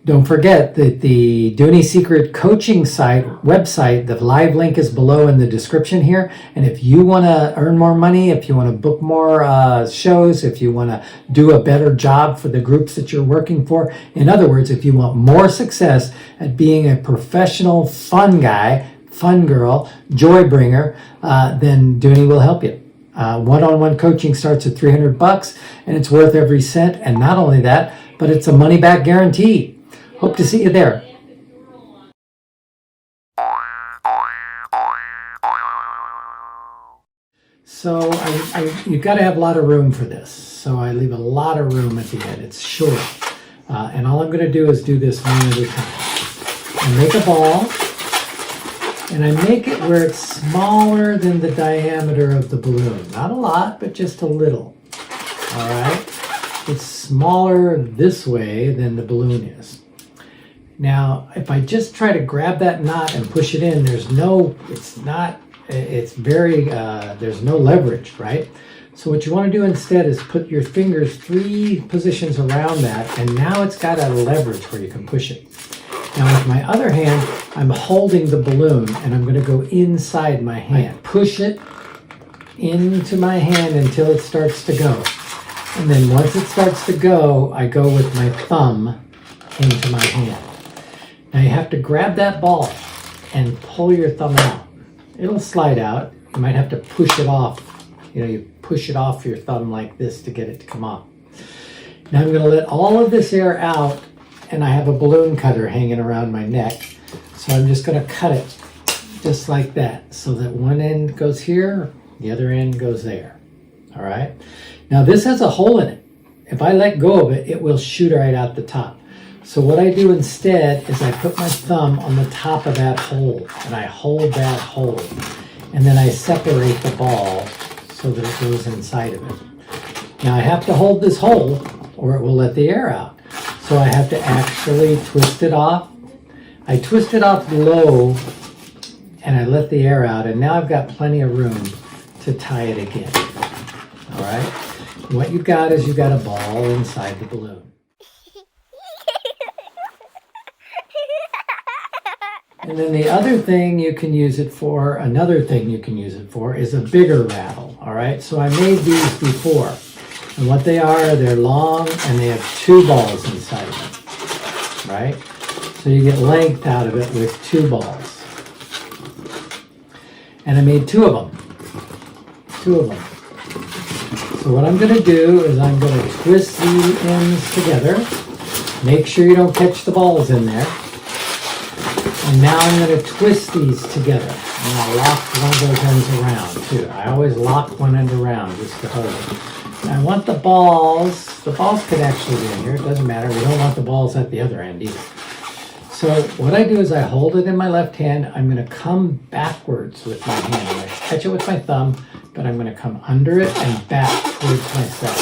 Don't forget that the Dooney Secret coaching website, the live link is below in the description here. And if you want to earn more money, if you want to book more shows, if you want to do a better job for the groups that you're working for, in other words, if you want more success at being a professional fun guy, fun girl, joy bringer, then Dooney will help you. One-on-one coaching starts at $300 and it's worth every cent. And not only that, but it's a money-back guarantee. Hope to see you there. So you've got to have a lot of room for this. So I leave a lot of room at the end. It's short. And all I'm going to do is do this one at a time. I make a ball. And I make it where it's smaller than the diameter of the balloon. Not a lot, but just a little. All right? It's smaller this way than the balloon is. Now, if I just try to grab that knot and push it in, there's no leverage, right? So what you want to do instead is put your fingers 3 positions around that, and now it's got a leverage where you can push it. Now with my other hand, I'm holding the balloon and I'm going to go inside my hand. Push it into my hand until it starts to go. And then once it starts to go, I go with my thumb into my hand. Now you have to grab that ball and pull your thumb out. It'll slide out. You might have to push it off. You push it off your thumb like this to get it to come off. Now I'm going to let all of this air out. And I have a balloon cutter hanging around my neck. So I'm just going to cut it just like that so that one end goes here, the other end goes there. All right. Now this has a hole in it. If I let go of it, it will shoot right out the top. So what I do instead is I put my thumb on the top of that hole and I hold that hole. And then I separate the ball so that it goes inside of it. Now I have to hold this hole or it will let the air out. So I have to actually twist it off. I twist it off low and I let the air out, and now I've got plenty of room to tie it again. All right? What you've got is you've got a ball inside the balloon. And then the other thing you can use it for, another thing you can use it for is a bigger rattle. All right? So I made these before. And what they are, they're long and they have 2 balls inside of them, right? So you get length out of it with 2 balls. And I made 2 of them. 2 of them. So what I'm going to do is I'm going to twist the ends together. Make sure you don't catch the balls in there. And now I'm going to twist these together. And I'll lock one of those ends around too. I always lock one end around just to hold it. I want the balls could actually be in here, it doesn't matter. We don't want the balls at the other end either. So what I do is I hold it in my left hand. I'm going to come backwards with my hand. I'm going to catch it with my thumb, but I'm going to come under it and back towards myself.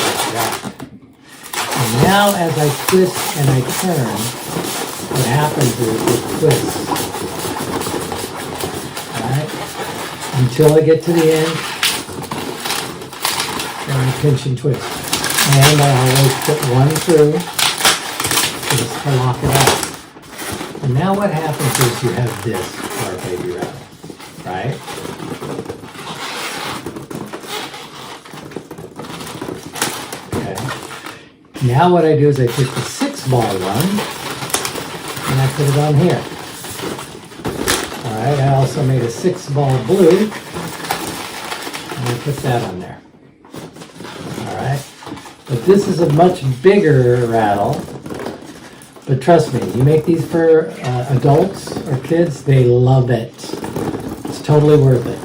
Like that. And now as I twist and I turn, what happens is it twists. All right? Until I get to the end. And I pinch and twist. And I always put one through just to lock it out. And now what happens is you have this for our baby rattle, right? Okay. Now what I do is I take the 6-ball one and I put it on here. All right, I also made a 6-ball blue and I put that on there. But this is a much bigger rattle. But trust me, you make these for adults or kids, they love it. It's totally worth it.